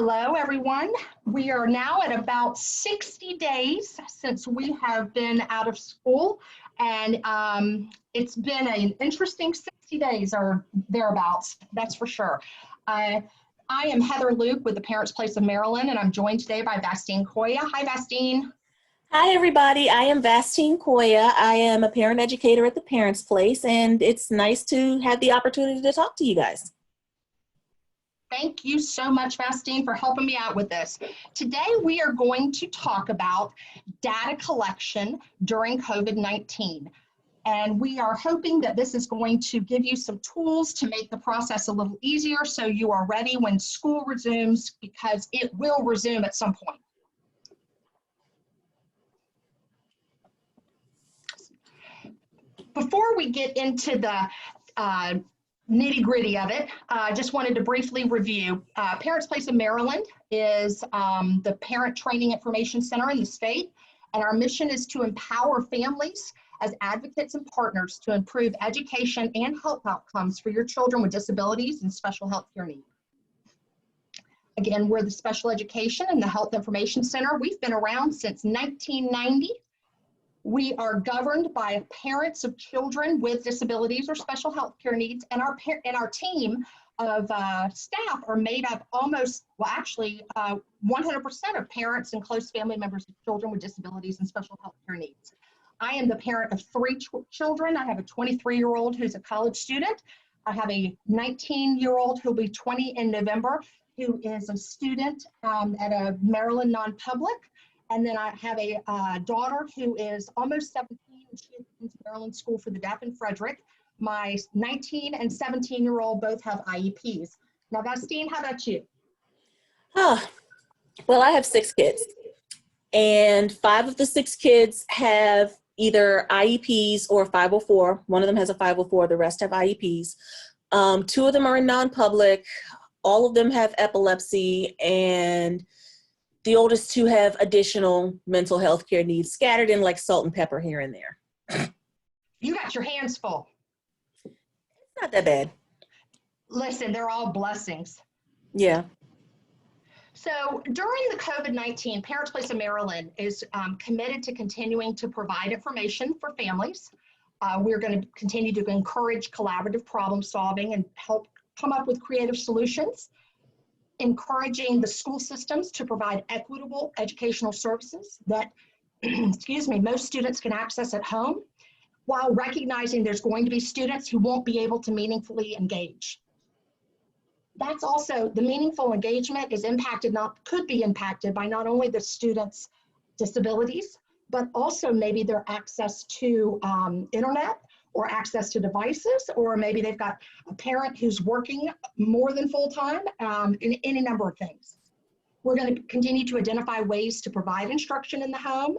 Hello, everyone. We are now at about 60 days since we have been out of school, and it's been an interesting 60 days or thereabouts, that's for sure. I am Heather Luke with the Parents Place of Maryland, and I'm joined today by Vastine Koya. Hi, Vastine. Hi, everybody. I am Vastine Koya. I am a parent educator at the Parents Place, and it's nice to have the opportunity to talk to you guys. Thank you so much, Vastine, for helping me out with this. Today, we are going to talk about data collection during COVID-19. And we are hoping that this is going to give you some tools to make the process a little easier so you are ready when school resumes, because it will resume at some point. Before we get into the nitty-gritty of it, I just wanted to briefly review. Parents Place of Maryland is the parent training information center in the state, and our mission is to empower families as advocates and partners to improve education and health outcomes for your children with disabilities and special health care needs. Again, we're the Special Education and the Health Information Center. We've been around since 1990. We are governed by parents of children with disabilities or special health care needs, and our team of staff are made up almost, well, actually 100% of parents and close family members of children with disabilities and special health care needs. I am the parent of 3 children. I have a 23-year-old who's a college student. I have a 19-year-old who'll be 20 in November, who is a student at a Maryland non-public. And then I have a daughter who is almost 17, and she attends Maryland School for the Deaf in Frederick. My 19 and 17-year-old both have IEPs. Now, Vastine, how about you? Well, I have 6 kids, and 5 of the 6 kids have either IEPs or 504. One of them has a 504, the rest have IEPs. 2 of them are in non-public. All of them have epilepsy, and the oldest 2 have additional mental health care needs scattered in like salt and pepper here and there. You got your hands full. It's not that bad. Listen, they're all blessings. Yeah. So during the COVID-19, Parents Place of Maryland is committed to continuing to provide information for families. We're going to continue to encourage collaborative problem solving and help come up with creative solutions, encouraging the school systems to provide equitable educational services that, excuse me, most students can access at home, while recognizing there's going to be students who won't be able to meaningfully engage. That's also, the meaningful engagement is could be impacted by not only the students' disabilities, but also maybe their access to internet or access to devices, or maybe they've got a parent who's working more than full-time, in any number of things. We're going to continue to identify ways to provide instruction in the home.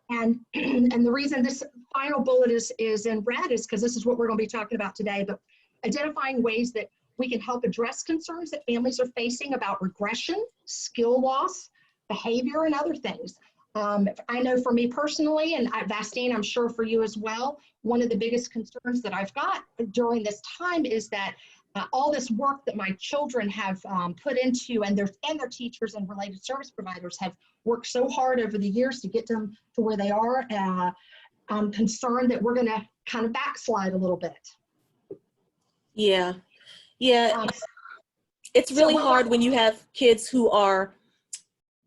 And the reason this final bullet is in red is because this is what we're going to be talking about today, but identifying ways that we can help address concerns that families are facing about regression, skill loss, behavior, and other things. I know for me personally, and Vastine, I'm sure for you as well, one of the biggest concerns that I've got during this time is that all this work that my children have put into, and their teachers and related service providers have worked so hard over the years to get them to where they are. I'm concerned that we're going to kind of backslide a little bit. Yeah. Yeah. It's really hard when you have kids who are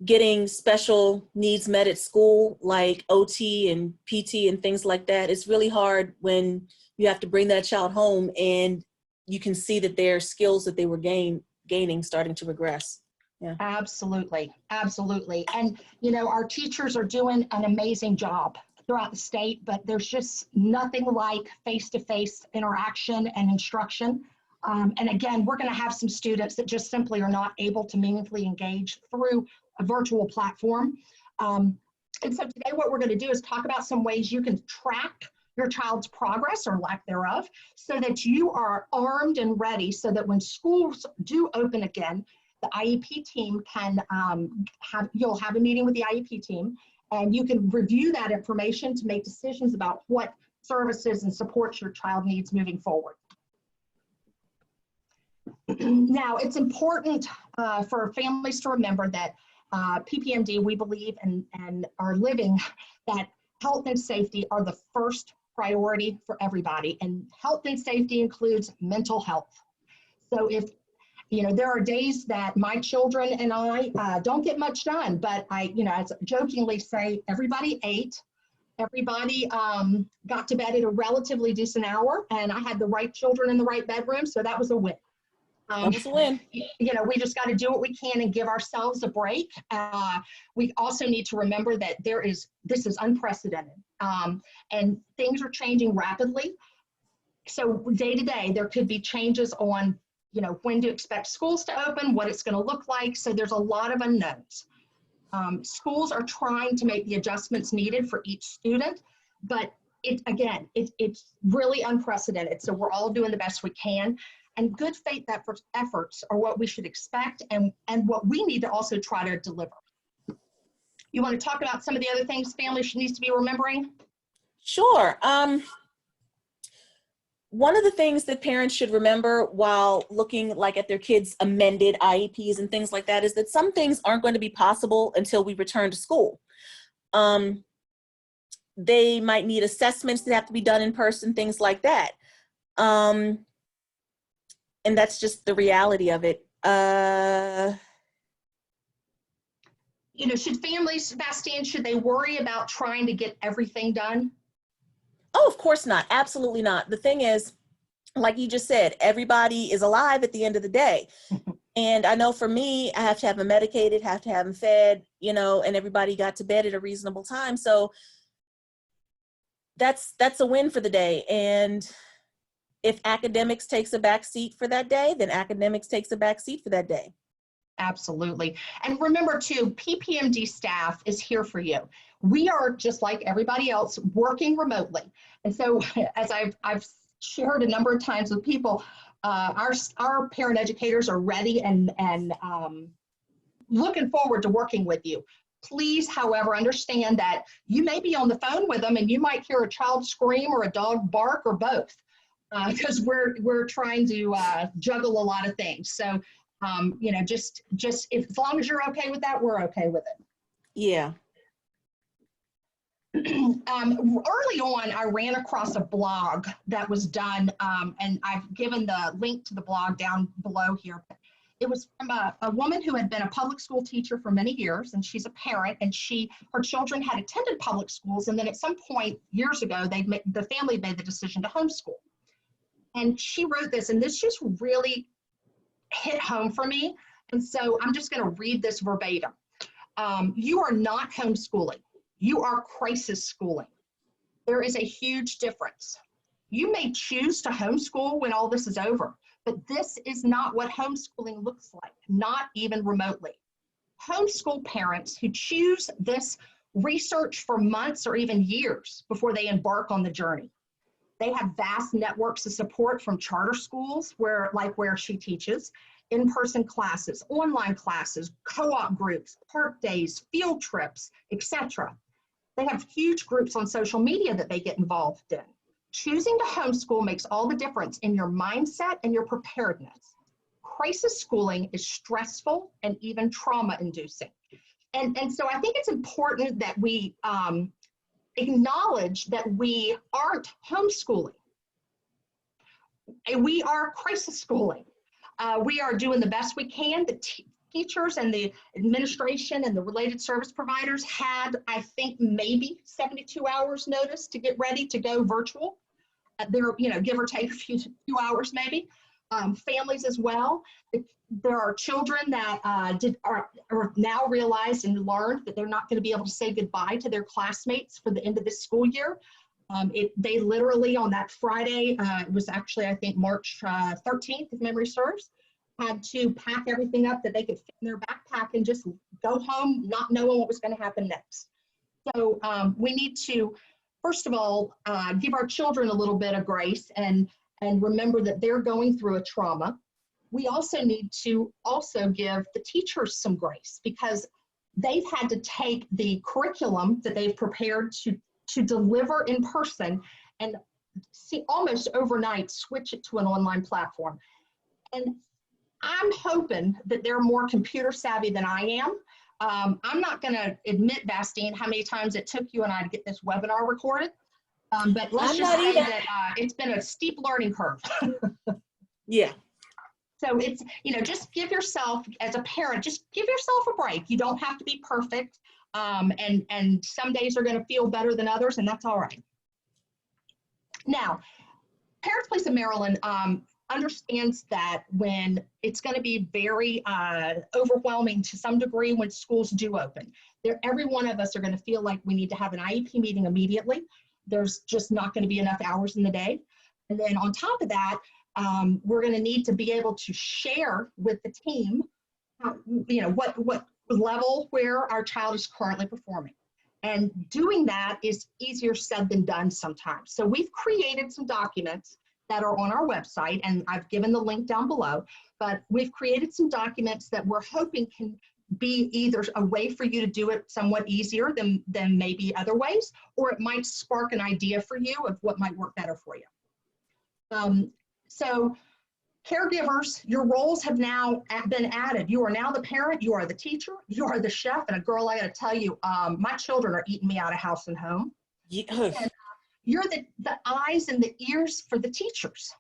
getting special needs met at school, like OT and PT and things like that. It's really hard when you have to bring that child home and you can see that their skills that they were gaining starting to regress. Yeah. Absolutely. Absolutely. And, you know, our teachers are doing an amazing job throughout the state, but there's just nothing like face-to-face interaction and instruction. And again, we're going to have some students that just simply are not able to meaningfully engage through a virtual platform. And so today what we're going to do is talk about some ways you can track your child's progress or lack thereof so that you are armed and ready so that when schools do open again, the IEP team can you'll have a meeting with the IEP team and you can review that information to make decisions about what services and supports your child needs moving forward. Now, it's important for families to remember that PPMD, we believe and are living that health and safety are the first priority for everybody. And health and safety includes mental health. So if, there are days that my children and I don't get much done, but I, as jokingly say, everybody ate. Everybody got to bed at a relatively decent hour, and I had the right children in the right bedroom, so that was a win. That was a win. We just got to do what we can and give ourselves a break. We also need to remember that this is unprecedented, and things are changing rapidly. So day to day, there could be changes on, when to expect schools to open, what it's going to look like. So there's a lot of unknowns. Schools are trying to make the adjustments needed for each student, but it's really unprecedented. So we're all doing the best we can. And good faith efforts are what we should expect and what we need to also try to deliver. You want to talk about some of the other things families needs to be remembering? Sure. One of the things that parents should remember while looking at their kids' amended IEPs and things like that is that some things aren't going to be possible until we return to school. They might need assessments that have to be done in person, things like that. And that's just the reality of it. Should families, Bastien, should they worry about trying to get everything done? Oh, of course not. Absolutely not. The thing is, like you just said, everybody is alive at the end of the day. And I know for me, I have to have them medicated, have to have them fed, and everybody got to bed at a reasonable time. So that's a win for the day. And if academics takes a back seat for that day, then academics takes a back seat for that day. Absolutely. And remember too, PPMD staff is here for you. We are just like everybody else working remotely. And so as I've shared a number of times with people, our parent educators are ready and looking forward to working with you. Please, however, understand that you may be on the phone with them and you might hear a child scream or a dog bark or both, because we're trying to juggle a lot of things. So, just as long as you're okay with that, we're okay with it. Yeah. Early on, I ran across a blog that was done, and I've given the link to the blog down below here. It was from a woman who had been a public school teacher for many years, and she's a parent, and her children had attended public schools, and then at some point years ago, the family made the decision to homeschool. And she wrote this, and this just really hit home for me. And so I'm just going to read this verbatim. You are not homeschooling. You are crisis schooling. There is a huge difference. You may choose to homeschool when all this is over, but this is not what homeschooling looks like, not even remotely. Homeschool parents who choose this research for months or even years before they embark on the journey. They have vast networks of support from charter schools, where she teaches, in-person classes, online classes, co-op groups, park days, field trips, etc. They have huge groups on social media that they get involved in. Choosing to homeschool makes all the difference in your mindset and your preparedness. Crisis schooling is stressful and even trauma-inducing. And so I think it's important that we acknowledge that we aren't homeschooling. We are crisis schooling. We are doing the best we can. The teachers and the administration and the related service providers had, I think, maybe 72 hours notice to get ready to go virtual. There, give or take a few hours maybe. Families as well. There are children that are now realized and learned that they're not going to be able to say goodbye to their classmates for the end of this school year. They literally on that Friday, it was actually, I think, March 13th, if memory serves, had to pack everything up that they could fit in their backpack and just go home, not knowing what was going to happen next. So we need to, first of all, give our children a little bit of grace and remember that they're going through a trauma. We also need to give the teachers some grace, because they've had to take the curriculum that they've prepared to deliver in person and almost overnight switch it to an online platform. And I'm hoping that they're more computer savvy than I am. I'm not going to admit, Bastine, how many times it took you and I to get this webinar recorded. But let's I'm just not say either. that it's been a steep learning curve. Yeah. So it's, just give yourself, as a parent, just give yourself a break. You don't have to be perfect. And some days are going to feel better than others, and that's all right. Now, Parents Place of Maryland understands that when it's going to be very overwhelming to some degree when schools do open. Every one of us are going to feel like we need to have an IEP meeting immediately. There's just not going to be enough hours in the day. And then on top of that, we're going to need to be able to share with the team, what level where our child is currently performing. And doing that is easier said than done sometimes. So we've created some documents that are on our website, and I've given the link down below, but we've created some documents that we're hoping can be either a way for you to do it somewhat easier than maybe other ways, or it might spark an idea for you of what might work better for you. So caregivers, your roles have now been added. You are now the parent, you are the teacher, you are the chef, and a girl, I gotta tell you, my children are eating me out of house and home. Yeah. And you're the eyes and the ears for the teachers.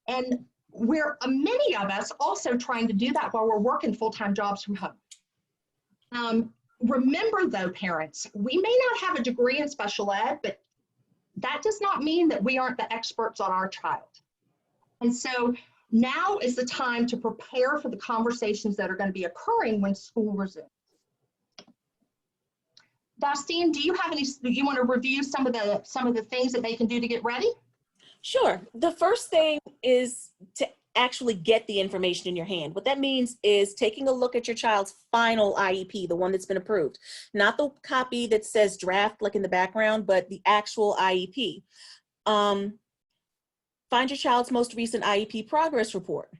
And we're, many of us also trying to do that while we're working full-time jobs from home. Remember though, parents, we may not have a degree in special ed, but that does not mean that we aren't the experts on our child. And so now is the time to prepare for the conversations that are going to be occurring when school resumes. Bastine, do you want to review some of the things that they can do to get ready? Sure. The first thing is to actually get the information in your hand. What that means is taking a look at your child's final IEP, the one that's been approved, not the copy that says draft like in the background, but the actual IEP. Find your child's most recent IEP progress report.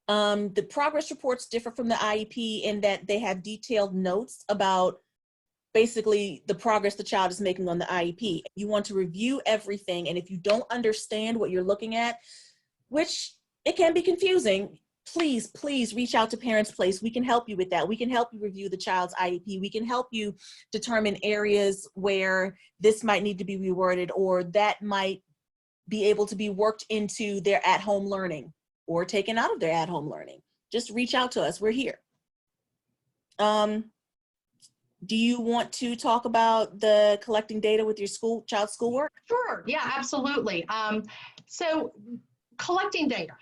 The progress reports differ from the IEP in that they have detailed notes about basically the progress the child is making on the IEP. You want to review everything, and if you don't understand what you're looking at, which it can be confusing, please reach out to Parents Place. We can help you with that. We can help you review the child's IEP. We can help you determine areas where this might need to be reworded, or that might be able to be worked into their at-home learning or taken out of their at-home learning. Just reach out to us. We're here. Do you want to talk about the collecting data with your child's schoolwork? Sure. Yeah, absolutely. So collecting data.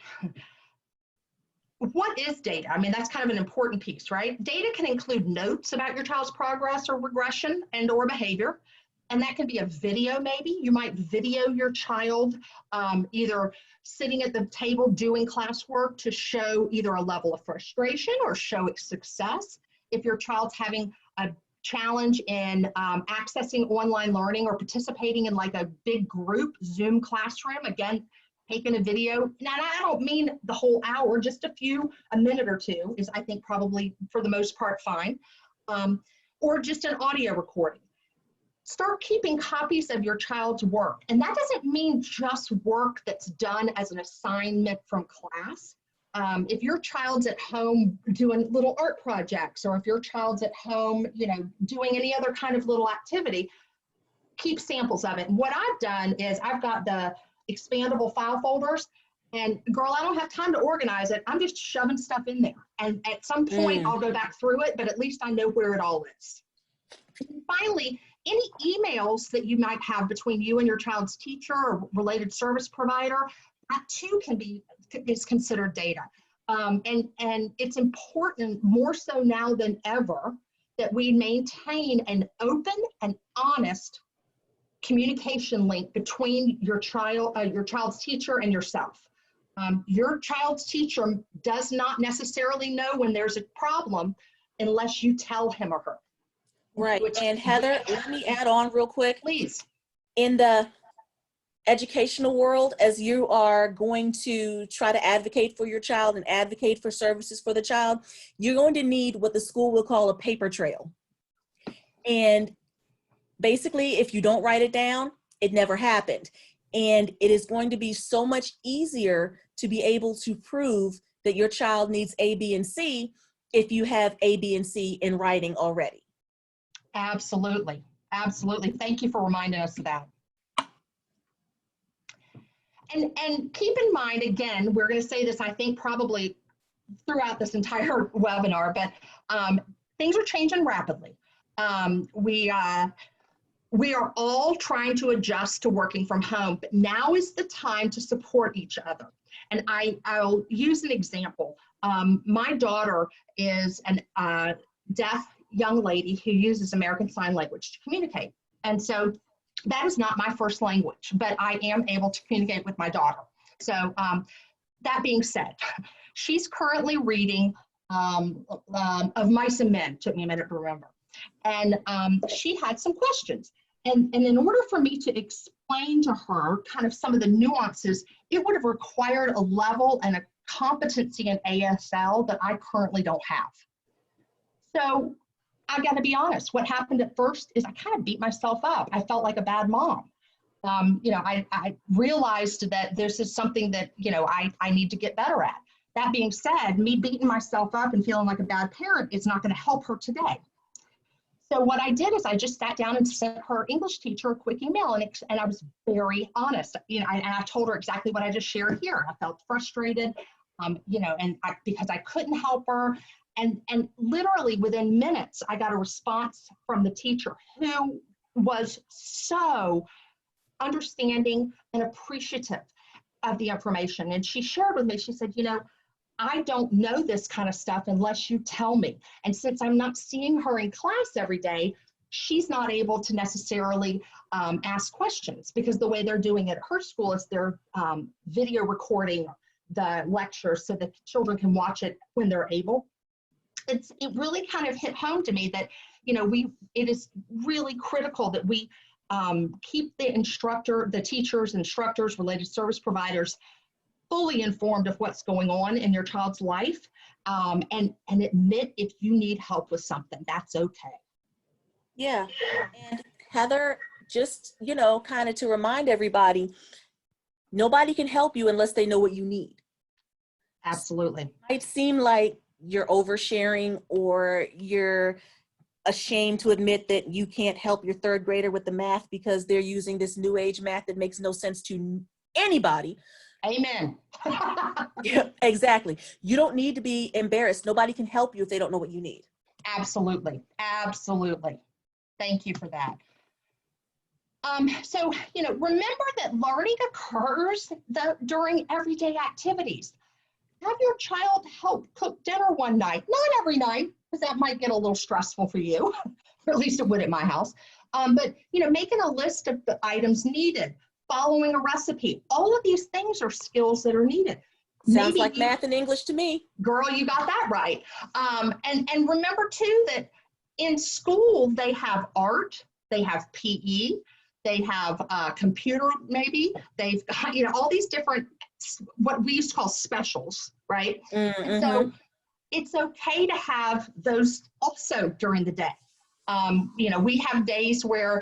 What is data? I mean, that's kind of an important piece, right? Data can include notes about your child's progress or regression and or behavior. And that can be a video maybe. You might video your child either sitting at the table doing classwork to show either a level of frustration or show success. If your child's having a challenge in accessing online learning or participating in like a big group Zoom classroom, again, taking a video. Now, I don't mean the whole hour, just a minute or two is I think probably for the most part fine, or just an audio recording. Start keeping copies of your child's work. And that doesn't mean just work that's done as an assignment from class. If your child's at home doing little art projects, or if your child's at home, doing any other kind of little activity, keep samples of it. And what I've done is I've got the expandable file folders, and girl, I don't have time to organize it. I'm just shoving stuff in there. And at some point I'll go back through it, but at least I know where it all is. And finally, any emails that you might have between you and your child's teacher or related service provider, that too is considered data. And it's important, more so now than ever, that we maintain an open and honest communication link between your child's teacher and yourself. Your child's teacher does not necessarily know when there's a problem unless you tell him or her. Right. And Heather, let me add on real quick. Please. In the educational world, as you are going to try to advocate for your child and advocate for services for the child, you're going to need what the school will call a paper trail. And basically, if you don't write it down, it never happened. And it is going to be so much easier to be able to prove that your child needs A, B, and C if you have A, B, and C in writing already. Absolutely. Absolutely. Thank you for reminding us of that. And keep in mind, again, we're going to say this, I think, probably throughout this entire webinar, but things are changing rapidly. We are all trying to adjust to working from home, but now is the time to support each other. And I'll use an example. My daughter is a deaf young lady who uses American Sign Language to communicate. And so that is not my first language, but I am able to communicate with my daughter. So that being said, she's currently reading Of Mice and Men, took me a minute to remember. And she had some questions. And in order for me to explain to her kind of some of the nuances, it would have required a level and a competency in ASL that I currently don't have. So I got to be honest, what happened at first is I kind of beat myself up. I felt like a bad mom. I realized that this is something that, I need to get better at. That being said, me beating myself up and feeling like a bad parent is not going to help her today. So what I did is I just sat down and sent her English teacher a quick email, and I was very honest. And I told her exactly what I just shared here. I felt frustrated, because I couldn't help her. And literally within minutes, I got a response from the teacher who was so understanding and appreciative of the information. And she shared with me, she said, I don't know this kind of stuff unless you tell me. And since I'm not seeing her in class every day, she's not able to necessarily ask questions, because the way they're doing it at her school is they're video recording the lecture so that children can watch it when they're able. It really kind of hit home to me that, it is really critical that we keep the teachers, instructors, related service providers fully informed of what's going on in your child's life, and admit if you need help with something, that's okay. Yeah. And Heather, just, kind of to remind everybody, nobody can help you unless they know what you need. Absolutely. It might seem like you're oversharing or you're ashamed to admit that you can't help your third grader with the math because they're using this new age math that makes no sense to anybody. Amen. Yeah, exactly. You don't need to be embarrassed. Nobody can help you if they don't know what you need. Absolutely. Absolutely. Thank you for that. So, remember that learning occurs during everyday activities. Have your child help cook dinner one night, not every night, because that might get a little stressful for you, or at least it would at my house. But, making a list of the items needed, following a recipe, all of these things are skills that are needed. Sounds like math and English to me. Girl, you got that right. And remember too that in school they have art, they have PE, they have computer maybe, they've got, all these different, what we used to call specials, right? Mm-hmm. So it's okay to have those also during the day. We have days where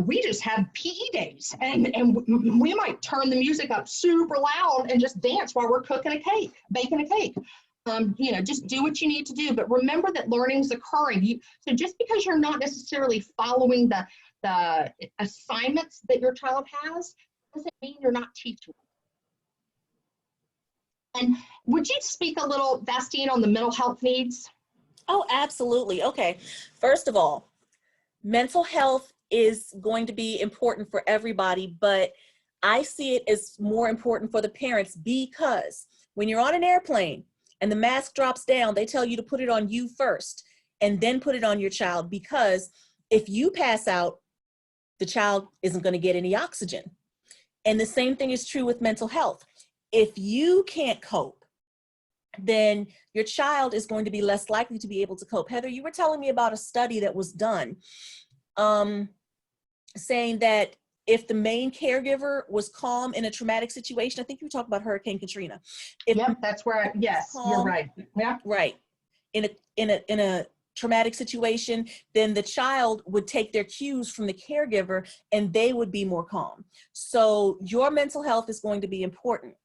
we just have PE days, and we might turn the music up super loud and just dance while we're baking a cake. Just do what you need to do, but remember that learning is occurring. So just because you're not necessarily following the assignments that your child has, doesn't mean you're not teaching. And would you speak a little, Vastine, on the mental health needs? Oh, absolutely. Okay. First of all, mental health is going to be important for everybody, but I see it as more important for the parents, because when you're on an airplane and the mask drops down, they tell you to put it on you first and then put it on your child, because if you pass out, the child isn't going to get any oxygen. And the same thing is true with mental health. If you can't cope, then your child is going to be less likely to be able to cope. Heather, you were telling me about a study that was done saying that if the main caregiver was calm in a traumatic situation, I think you talked about Hurricane Katrina. Yep, that's where, yes, calm, you're right. Yeah. Right. In a traumatic situation, then the child would take their cues from the caregiver and they would be more calm. So your mental health is going to be important.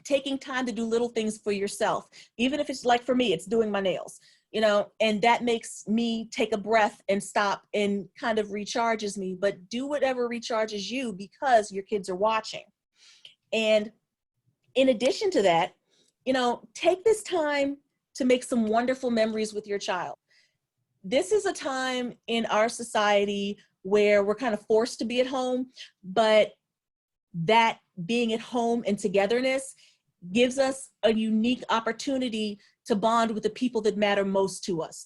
taking time to do little things for yourself, even if it's like for me, it's doing my nails, you know, and that makes me take a breath and stop and kind of recharges me. But do whatever recharges you because your kids are watching. And in addition to that, you know, take this time to make some wonderful memories with your child. This is a time in our society where we're kind of forced to be at home, but that being at home and togetherness gives us a unique opportunity to bond with the people that matter most to us.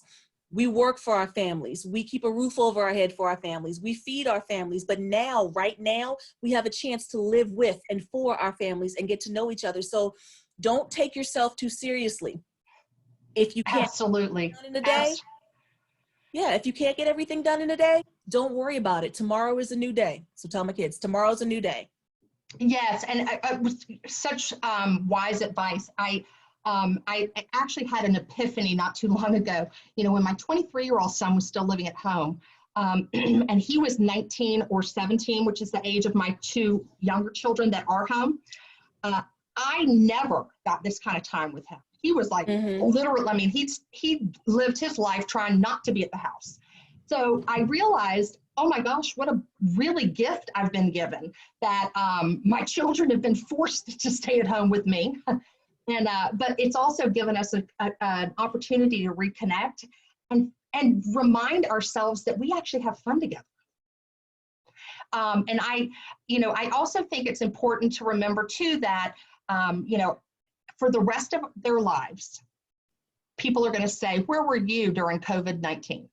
We work for our families. We keep a roof over our head for our families. We feed our families. But now, right now, we have a chance to live with and for our families and get to know each other. So don't take yourself too seriously. If you can't Absolutely. get everything done in a day, if you can't get everything done in a day, don't worry about it. Tomorrow is a new day. So tell my kids, tomorrow's a new day. Yes, and such wise advice. I actually had an epiphany not too long ago. You know, when my 23-year-old son was still living at home, and he was 19 or 17, which is the age of my two younger children that are home. I never got this kind of time with him. He was like literally, I mean, he lived his life trying not to be at the house. So I realized, oh my gosh, what a really gift I've been given that my children have been forced to stay at home with me. And but it's also given us an opportunity to reconnect and remind ourselves that we actually have fun together. And I also think it's important to remember too that, for the rest of their lives, people are going to say, where were you during COVID-19?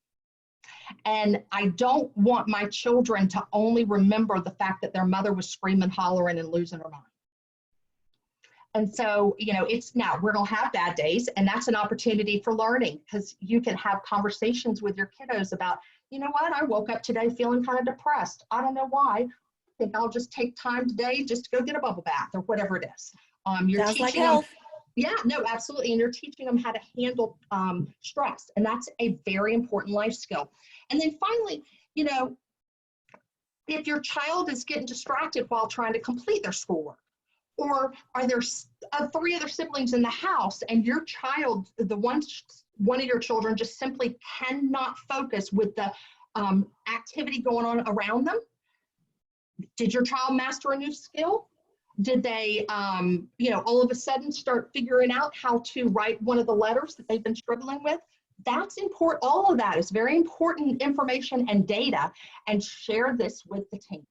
And I don't want my children to only remember the fact that their mother was screaming, hollering, and losing her mind. And so, it's now we're going to have bad days, and that's an opportunity for learning, because you can have conversations with your kiddos about, you know what, I woke up today feeling kind of depressed. I don't know why. I think I'll just take time today just to go get a bubble bath or whatever it is. You're Sounds teaching like them, health. yeah, no, absolutely. And you're teaching them how to handle stress. And that's a very important life skill. And then finally, if your child is getting distracted while trying to complete their schoolwork, or are there 3 other siblings in the house and your child, one of your children just simply cannot focus with the activity going on around them? Did your child master a new skill? Did they, all of a sudden start figuring out how to write one of the letters that they've been struggling with? That's important. All of that is very important information and data, and share this with the team.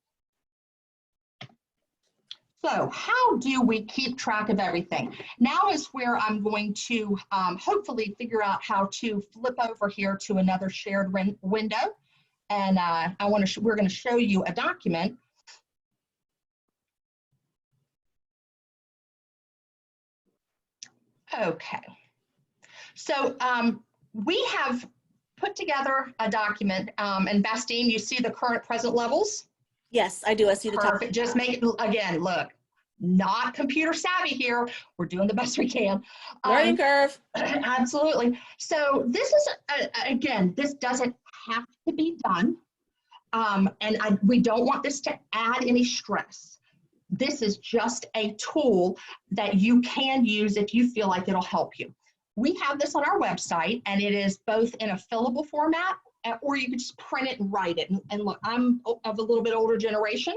So how do we keep track of everything? Now is where I'm going to hopefully figure out how to flip over here to another shared window. And we're going to show you a document. Okay. So we have put together a document, and Bastine, you see the current present levels? Yes, I do. I see the top. Perfect. Just make it, again, look, not computer savvy here. We're doing the best we can. Learning curve. Absolutely. So this is, again, this doesn't have to be done. And we don't want this to add any stress. This is just a tool that you can use if you feel like it'll help you. We have this on our website, and it is both in a fillable format, or you could just print it and write it. And look, I'm of a little bit older generation.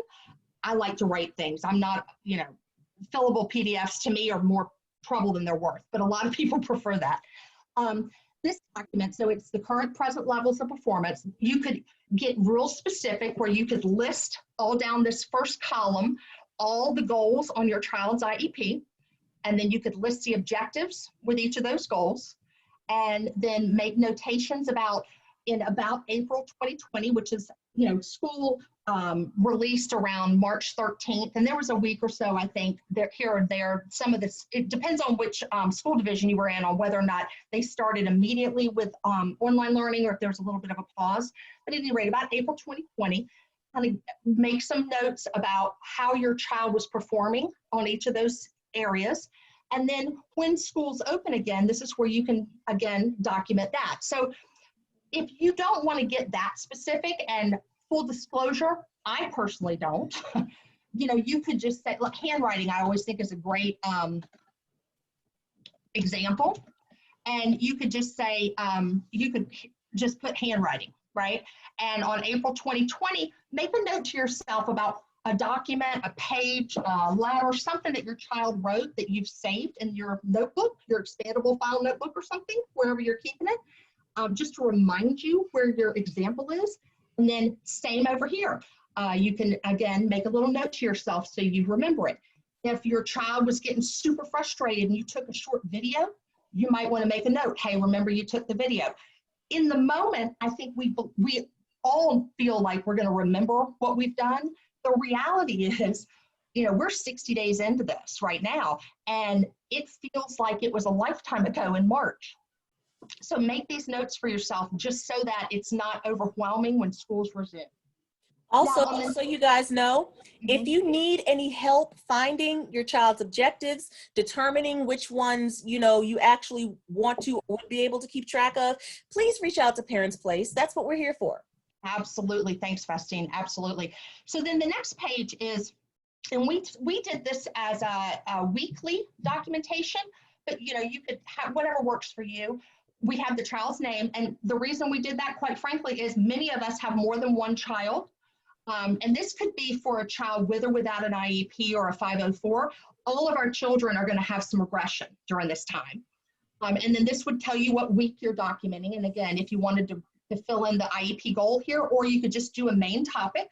I like to write things. I'm not, fillable PDFs to me are more trouble than they're worth, but a lot of people prefer that. This document, so it's the current present levels of performance. You could get real specific where you could list all down this first column, all the goals on your child's IEP, and then you could list the objectives with each of those goals, and then make notations about April 2020, which is, school released around March 13th. And there was a week or so, I think, here or there, some of this, it depends on which school division you were in, on whether or not they started immediately with online learning or if there's a little bit of a pause. But at any rate, about April 2020, kind of make some notes about how your child was performing on each of those areas. And then when schools open again, this is where you can, again, document that. So if you don't want to get that specific, and full disclosure, I personally don't, you know, you could just say, look, handwriting, I always think is a great example. And you could just say, you could just put handwriting, right? And on April 2020, make a note to yourself about a document, a page, a letter, something that your child wrote that you've saved in your notebook, your expandable file notebook or something, wherever you're keeping it, just to remind you where your example is. And then same over here. You can, again, make a little note to yourself so you remember it. If your child was getting super frustrated and you took a short video, you might want to make a note. Hey, remember you took the video. In the moment, I think we all feel like we're going to remember what we've done. The reality is, you know, we're 60 days into this right now, and it feels like it was a lifetime ago in March. So make these notes for yourself just so that it's not overwhelming when schools resume. Also, just so you guys know, if you need any help finding your child's objectives, determining which ones, you know, you actually want to or be able to keep track of, please reach out to Parents Place. That's what we're here for. Absolutely. Thanks, Vestine. Absolutely. So then the next page is, and we did this as a weekly documentation, but you know, you could have whatever works for you. We have the child's name, and the reason we did that, quite frankly, is many of us have more than one child. And this could be for a child with or without an IEP or a 504. All of our children are going to have some regression during this time. And then this would tell you what week you're documenting. And again, if you wanted to fill in the IEP goal here, or you could just do a main topic.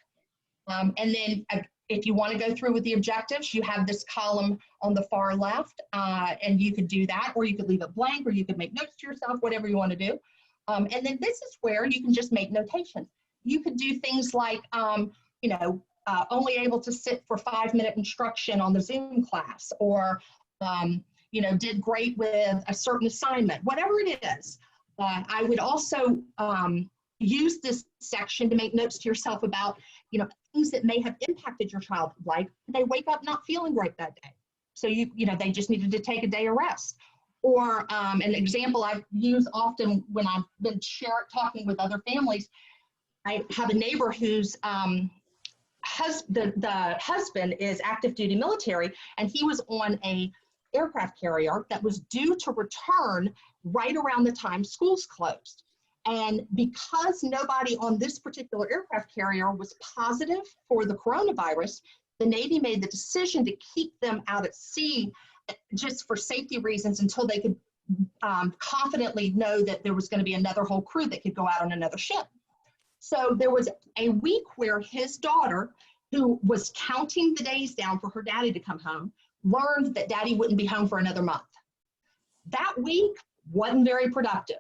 And then if you want to go through with the objectives, you have this column on the far left, and you could do that, or you could leave it blank, or you could make notes to yourself, whatever you want to do. And then this is where you can just make notations. You could do things like, you know, only able to sit for 5-minute instruction on the Zoom class, or, you know, did great with a certain assignment, whatever it is. I would also use this section to make notes to yourself about, you know, things that may have impacted your child, like they wake up not feeling great that day. So, you know, they just needed to take a day of rest. Or an example I've used often when I've been talking with other families, I have a neighbor whose the husband is active duty military, and he was on a aircraft carrier that was due to return right around the time schools closed. And because nobody on this particular aircraft carrier was positive for the coronavirus, the Navy made the decision to keep them out at sea just for safety reasons until they could confidently know that there was going to be another whole crew that could go out on another ship. So there was a week where his daughter, who was counting the days down for her daddy to come home, learned that daddy wouldn't be home for another month. That week wasn't very productive.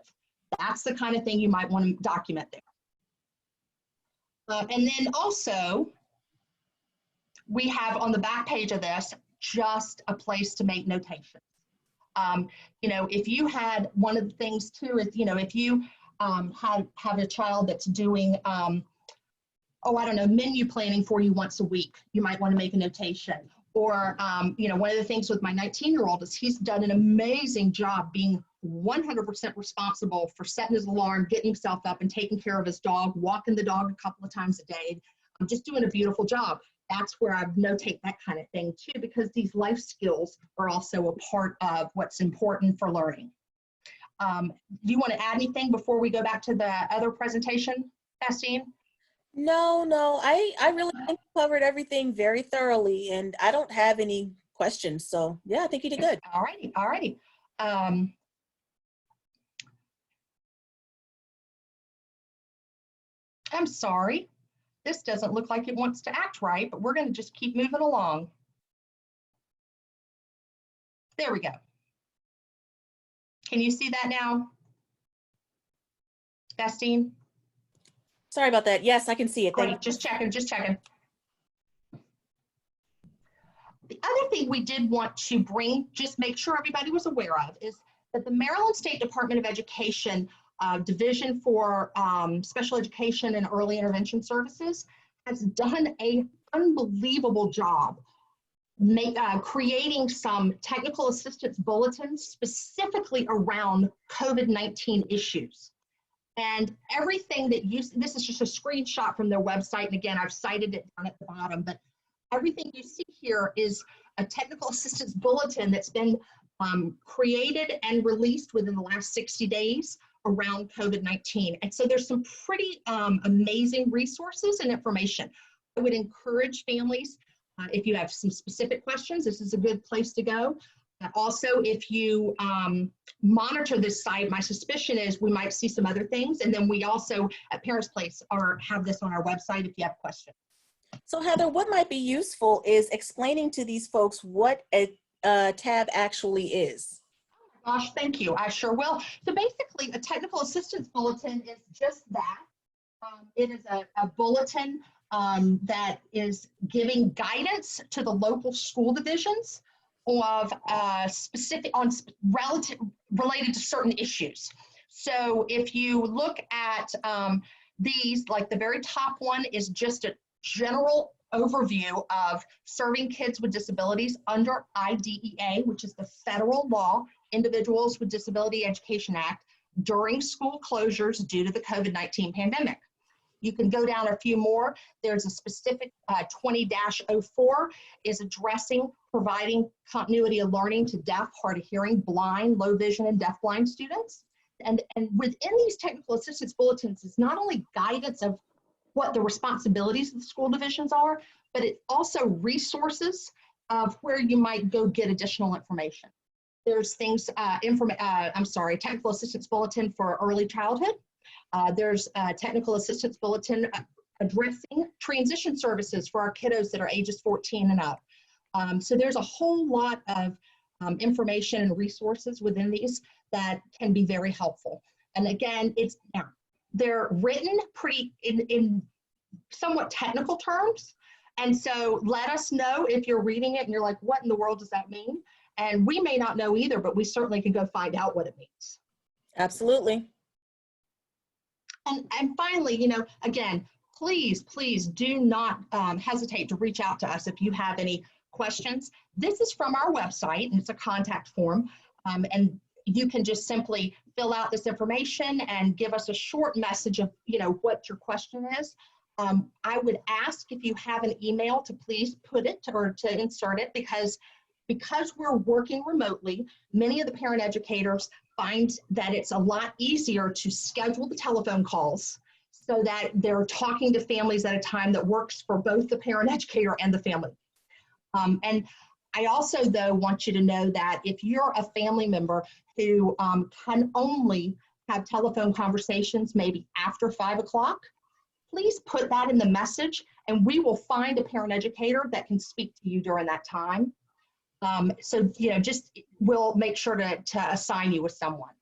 That's the kind of thing you might want to document there. And then also, we have on the back page of this, just a place to make notations. You know, if you had, one of the things too is, you know, if you have a child that's doing, oh, I don't know, menu planning for you once a week, you might want to make a notation. Or, you know, one of the things with my 19-year-old is he's done an amazing job being 100% responsible for setting his alarm, getting himself up and taking care of his dog, walking the dog a couple of times a day. I'm just doing a beautiful job. That's where I notate that kind of thing too, because these life skills are also a part of what's important for learning. Do you want to add anything before we go back to the other presentation, Vestine? No, I really think you covered everything very thoroughly, and I don't have any questions. So yeah, I think you did good. All righty. I'm sorry. This doesn't look like it wants to act right, but we're going to just keep moving along. There we go. Can you see that now, Vestine? Sorry about that. Yes, I can see it. Thank you. Just checking. The other thing we did want to bring, just make sure everybody was aware of, is that the Maryland State Department of Education Division for Special Education and Early Intervention Services has done an unbelievable job creating some technical assistance bulletins specifically around COVID-19 issues. And everything that this is just a screenshot from their website. And again, I've cited it down at the bottom, but Everything you see here is a technical assistance bulletin that's been created and released within the last 60 days around COVID-19. And so there's some pretty amazing resources and information. I would encourage families, if you have some specific questions, this is a good place to go. Also, if you monitor this site, my suspicion is we might see some other things. And then we also at Parents Place have this on our website if you have questions. So Heather, what might be useful is explaining to these folks what a tab actually is. Gosh, thank you. I sure will. So basically, a technical assistance bulletin is just that. It is a bulletin that is giving guidance to the local school divisions of related to certain issues. So if you look at these, like the very top one is just a general overview of serving kids with disabilities under IDEA, which is the federal law, Individuals with Disability Education Act, during school closures due to the COVID-19 pandemic. You can go down a few more. There's a specific 20-04 is addressing providing continuity of learning to deaf, hard of hearing, blind, low vision, and deafblind students. And within these technical assistance bulletins is not only guidance of what the responsibilities of the school divisions are, but it's also resources of where you might go get additional information. There's things, technical assistance bulletin for early childhood. There's a technical assistance bulletin addressing transition services for our kiddos that are ages 14 and up. So there's a whole lot of information and resources within these that can be very helpful. And again, they're written pretty in somewhat technical terms. And so let us know if you're reading it and you're like, what in the world does that mean? And we may not know either, but we certainly can go find out what it means. Absolutely. And finally, again, please do not hesitate to reach out to us if you have any questions. This is from our website, and it's a contact form. And you can just simply fill out this information and give us a short message of, what your question is. I would ask if you have an email to please put it or to insert it because we're working remotely, many of the parent educators find that it's a lot easier to schedule the telephone calls so that they're talking to families at a time that works for both the parent educator and the family. And I also, though, want you to know that if you're a family member who can only have telephone conversations maybe after 5 o'clock, please put that in the message and we will find a parent educator that can speak to you during that time. We'll make sure to assign you with someone.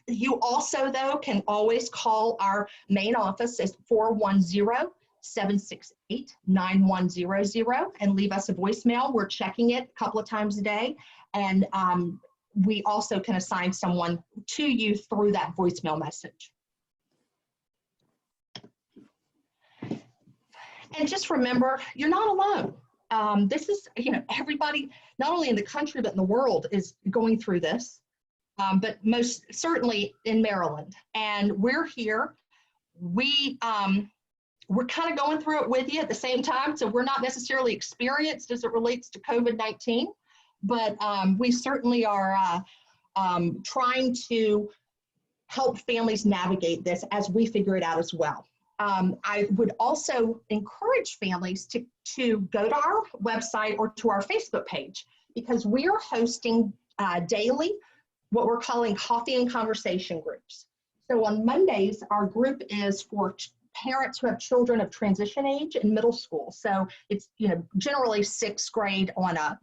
You also, though, can always call our main office at 410-768-9100 and leave us a voicemail. We're checking it a couple of times a day. And we also can assign someone to you through that voicemail message. And just remember, you're not alone. This is, everybody, not only in the country, but in the world is going through this, but most certainly in Maryland. And we're here. We're kind of going through it with you at the same time. So we're not necessarily experienced as it relates to COVID-19, but we certainly are trying to help families navigate this as we figure it out as well. I would also encourage families to go to our website or to our Facebook page because we are hosting daily what we're calling coffee and conversation groups. So on Mondays, our group is for parents who have children of transition age in middle school. So it's generally 6th grade on up,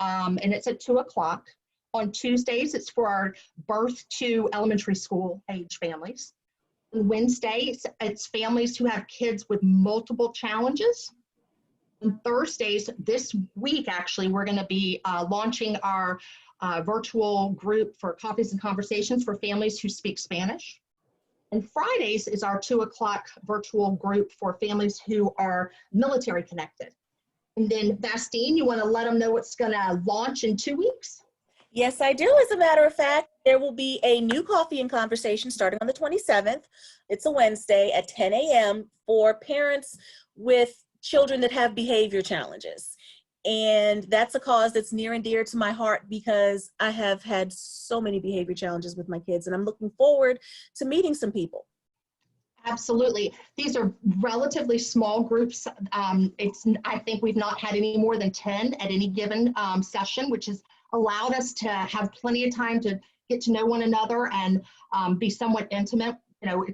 and it's at 2 o'clock. On Tuesdays, it's for our birth to elementary school age families. On Wednesdays, it's families who have kids with multiple challenges. On Thursdays, this week, actually, we're going to be launching our virtual group for coffees and conversations for families who speak Spanish. And Fridays is our 2 o'clock virtual group for families who are military connected. And then Bastine, you want to let them know what's going to launch in 2 weeks? Yes, I do. As a matter of fact, there will be a new coffee and conversation starting on the 27th. It's a Wednesday at 10 a.m. for parents with children that have behavior challenges. And that's a cause that's near and dear to my heart because I have had so many behavior challenges with my kids, and I'm looking forward to meeting some people. Absolutely. These are relatively small groups. I think we've not had any more than 10 at any given session, which has allowed us to have plenty of time to get to know one another and be somewhat intimate,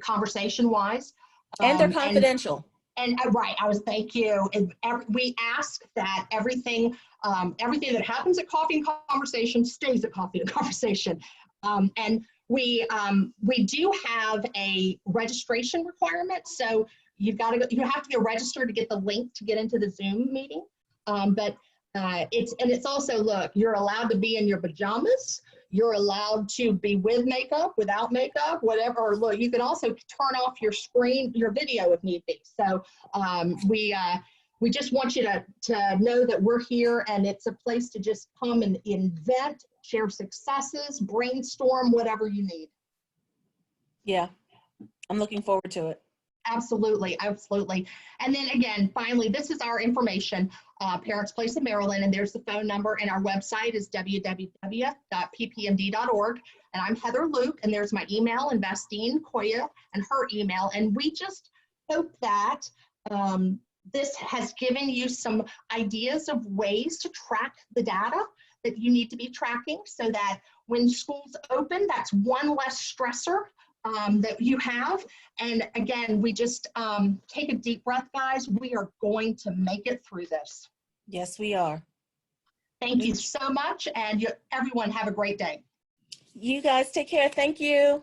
conversation wise. And they're confidential. And right, thank you. And we ask that everything that happens at Coffee and Conversation stays at Coffee and Conversation. And we do have a registration requirement, so you have to get registered to get the link to get into the Zoom meeting. But it's also, look, you're allowed to be in your pajamas. You're allowed to be with makeup, without makeup, whatever. Or look, you can also turn off your screen, your video if need be. So we just want you to know that we're here, and it's a place to just come and invent, share successes, brainstorm, whatever you need. Yeah, I'm looking forward to it. Absolutely, absolutely. And then again, finally, this is our information, Parents Place of Maryland, and there's the phone number, and our website is www.ppmd.org. And I'm Heather Luke, and there's my email, and Vastine Koya, and her email. And we just hope that this has given you some ideas of ways to track the data that you need to be tracking, so that when schools open, that's one less stressor that you have. And again, we just take a deep breath, guys. We are going to make it through this. Yes, we are. Thank you so much, and everyone have a great day. You guys take care. Thank you.